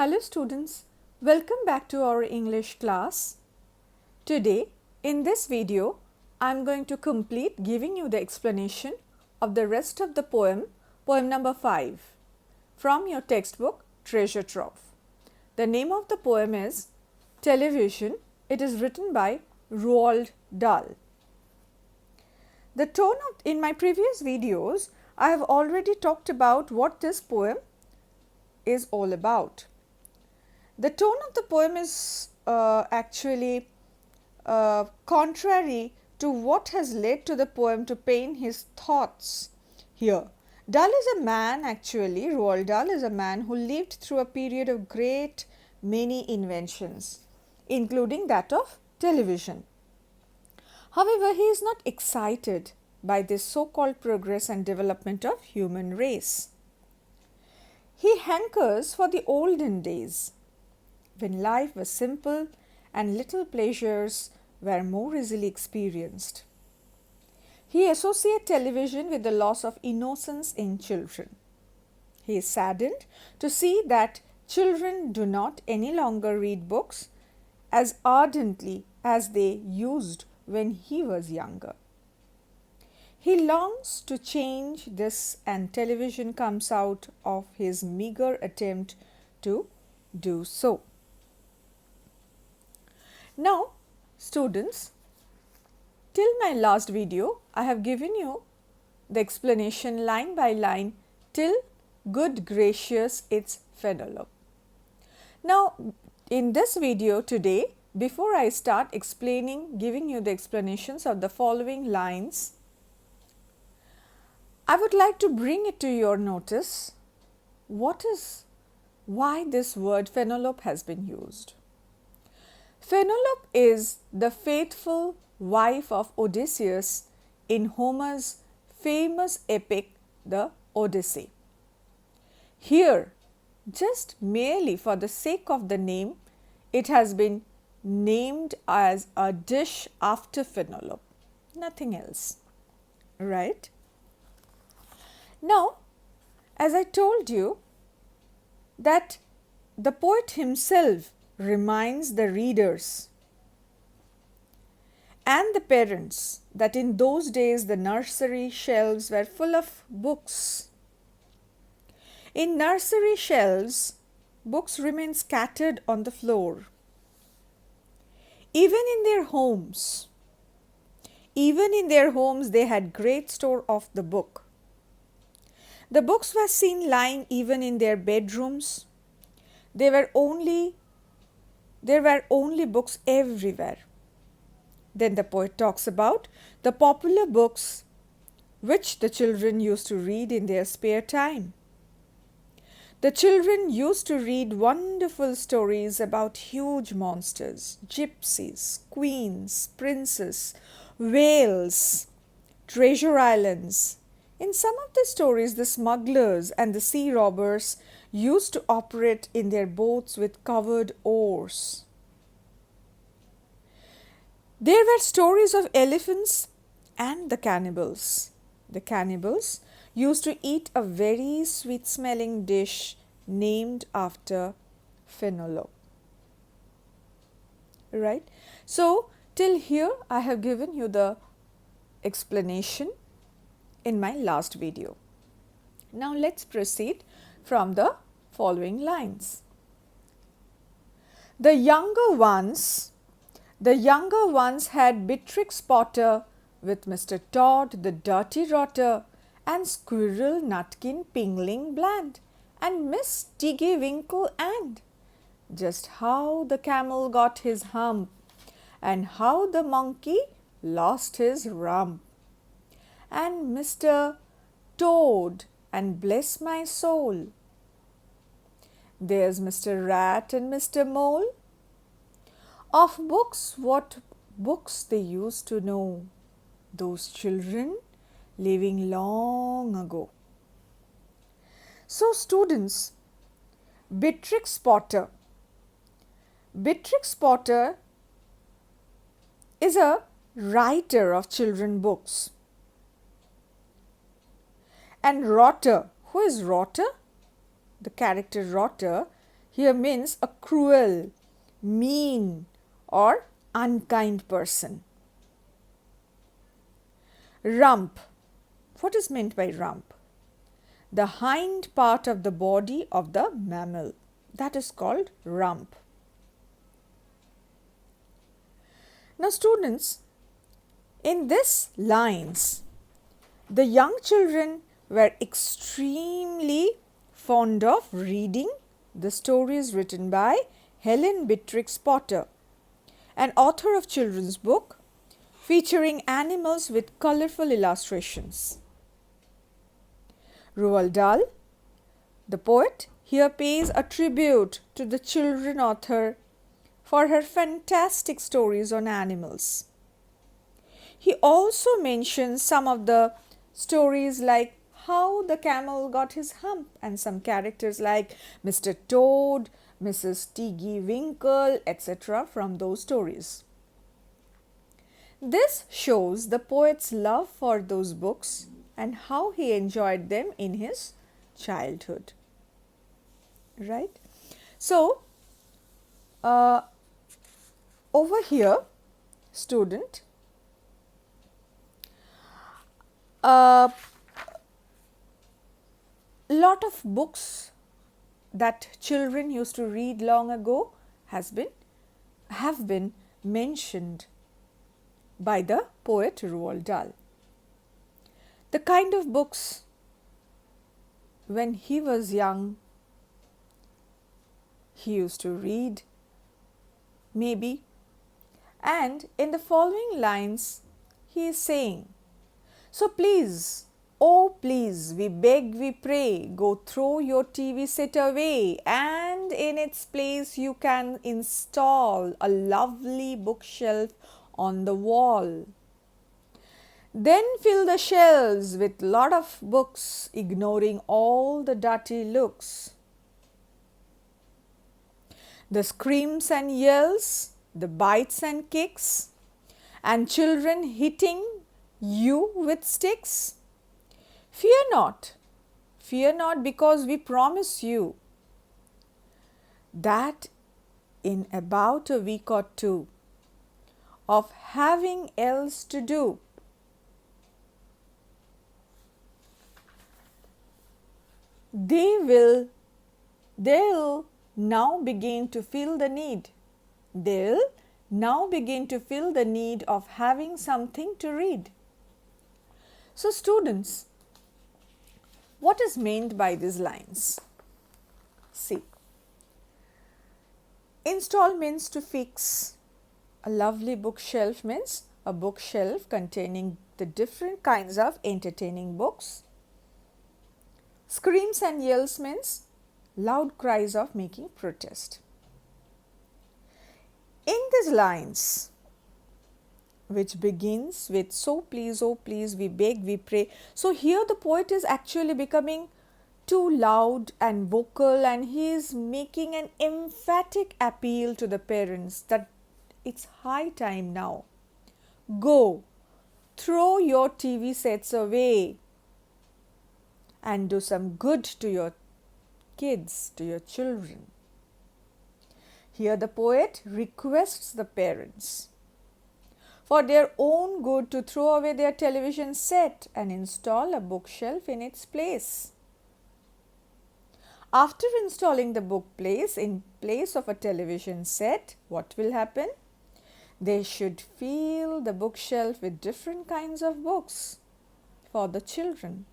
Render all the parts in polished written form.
Hello students, welcome back to our English class. Today in this video I am going to complete giving you the explanation of the rest of the poem number 5 from your textbook Treasure Trove. The name of the poem is Television. It is written by Roald Dahl. The tone in my previous videos I have already talked about what this poem is all about. The tone of the poem is actually contrary to what has led to the poem to paint his thoughts here. Dahl is a man actually, Roald Dahl is a man who lived through a period of great many inventions, including that of television. However, he is not excited by this so-called progress and development of human race. He hankers for the olden days, when life was simple and little pleasures were more easily experienced. He associates television with the loss of innocence in children. He is saddened to see that children do not any longer read books as ardently as they used when he was younger. He longs to change this, and television comes out of his meager attempt to do so. Now, students, till my last video, I have given you the explanation line by line till good gracious it's Penelope. Now, in this video today, before I start giving you the explanations of the following lines, I would like to bring it to your notice why this word Penelope has been used. Penelope is the faithful wife of Odysseus in Homer's famous epic, the Odyssey. Here, just merely for the sake of the name, it has been named as a dish after Penelope, nothing else, right? Now, as I told you that the poet himself reminds the readers and the parents that in those days the nursery shelves were full of books. In nursery shelves, books remain scattered on the floor. Even in their homes, they had great store of the book. The books were seen lying even in their bedrooms. There were only books everywhere. Then the poet talks about the popular books which the children used to read in their spare time. The children used to read wonderful stories about huge monsters, gypsies, queens, princes, whales, treasure islands. In some of the stories, the smugglers and the sea robbers used to operate in their boats with covered oars. There were stories of elephants and the cannibals. The cannibals used to eat a very sweet smelling dish named after Penelope. Right? So, till here I have given you the explanation in my last video. Now, let's proceed from the following lines. The younger ones had Beatrix Potter with Mr. Todd the dirty rotter, and Squirrel Nutkin Pingling Bland, and Miss Tiggy Winkle, and just how the camel got his hump, and how the monkey lost his rump, and Mr. Toad, and bless my soul, there's Mr. Rat and Mr. Mole. Of books, what books they used to know, those children living long ago. So, students, Beatrix Potter is a writer of children books. And Rotter, who is Rotter? The character Rotter, here means a cruel, mean or unkind person. Rump. What is meant by rump? The hind part of the body of the mammal. That is called rump. Now students, in these lines, the young children were extremely fond of reading the stories written by Helen Beatrix Potter, an author of children's book featuring animals with colorful illustrations. Roald Dahl, the poet, here pays a tribute to the children author for her fantastic stories on animals. He also mentions some of the stories like how the camel got his hump and some characters like Mr. Toad, Mrs. Tiggy Winkle, etc. from those stories. This shows the poet's love for those books and how he enjoyed them in his childhood. Right? So, over here, student, a lot of books that children used to read long ago have been mentioned by the poet Roald Dahl. The kind of books when he was young he used to read, maybe, and in the following lines he is saying, so please, oh please, we beg, we pray, go throw your TV set away, and in its place you can install a lovely bookshelf on the wall. Then fill the shelves with lot of books, ignoring all the dirty looks. The screams and yells, the bites and kicks, and children hitting you with sticks. Fear not, because we promise you that in about a week or two of having else to do, they'll now begin to feel the need. They'll now begin to feel the need of having something to read. So students, what is meant by these lines? See, install means to fix. A lovely bookshelf means a bookshelf containing the different kinds of entertaining books. Screams and yells means loud cries of making protest. In these lines, which begins with so please, oh please, we beg, we pray. So here the poet is actually becoming too loud and vocal, and he is making an emphatic appeal to the parents that it's high time now. Go, throw your TV sets away and do some good to your kids, to your children. Here the poet requests the parents for their own good to throw away their television set and install a bookshelf in its place. After installing the bookcase in place of a television set, what will happen? They should fill the bookshelf with different kinds of books for the children.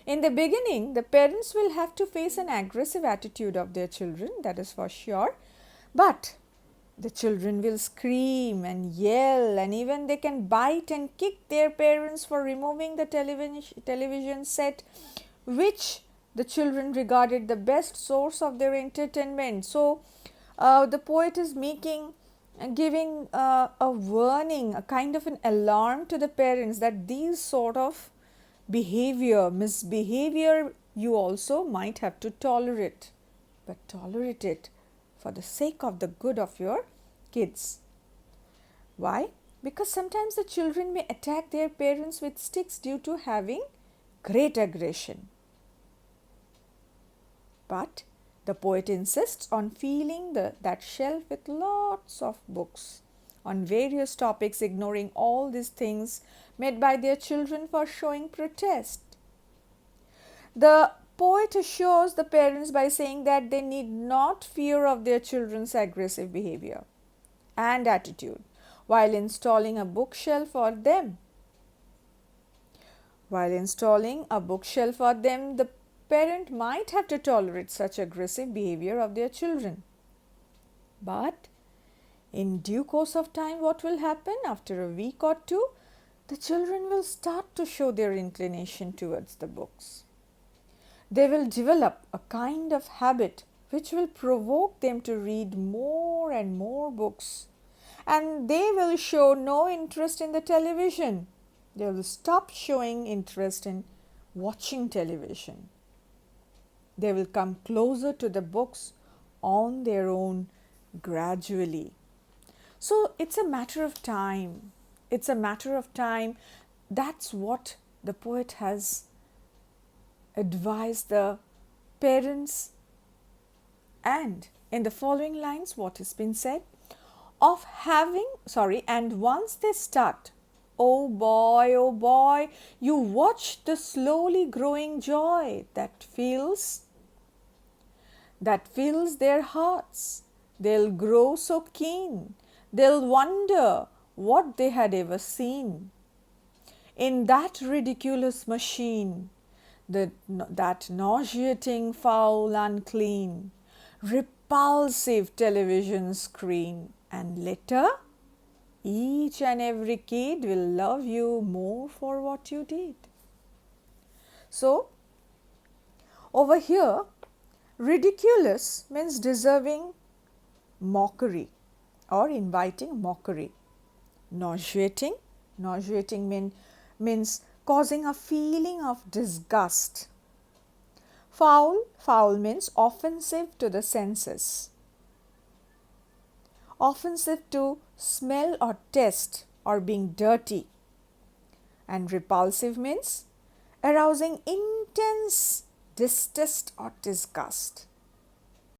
In the beginning, the parents will have to face an aggressive attitude of their children, that is for sure. But the children will scream and yell, and even they can bite and kick their parents for removing the television set, which the children regarded the best source of their entertainment. So, the poet is giving a warning, a kind of an alarm to the parents that these sort of misbehavior, you also might have to tolerate, but tolerate it for the sake of the good of your kids. Why? Because sometimes the children may attack their parents with sticks due to having great aggression. But The poet insists on filling that shelf with lots of books on various topics, ignoring all these things made by their children for showing protest. The poet assures the parents by saying that they need not fear of their children's aggressive behavior and attitude while installing a bookshelf for them. While installing a bookshelf for them, the parent might have to tolerate such aggressive behavior of their children. But in due course of time, what will happen? After a week or two, the children will start to show their inclination towards the books. They will develop a kind of habit which will provoke them to read more and more books, and they will show no interest in the television. They will stop showing interest in watching television. They will come closer to the books on their own gradually. So it's a matter of time. It's a matter of time. That's what the poet has advised the parents. And in the following lines, what has been said? And once they start, oh boy, you watch the slowly growing joy that fills their hearts. They'll grow so keen, they'll wonder what they had ever seen. In that ridiculous machine, that nauseating, foul, unclean, repulsive television screen, and later each and every kid will love you more for what you did. So, over here, ridiculous means deserving mockery or inviting mockery. Nauseating means causing a feeling of disgust. Foul means offensive to the senses. Offensive to smell or taste, or being dirty. And repulsive means arousing intense distaste or disgust.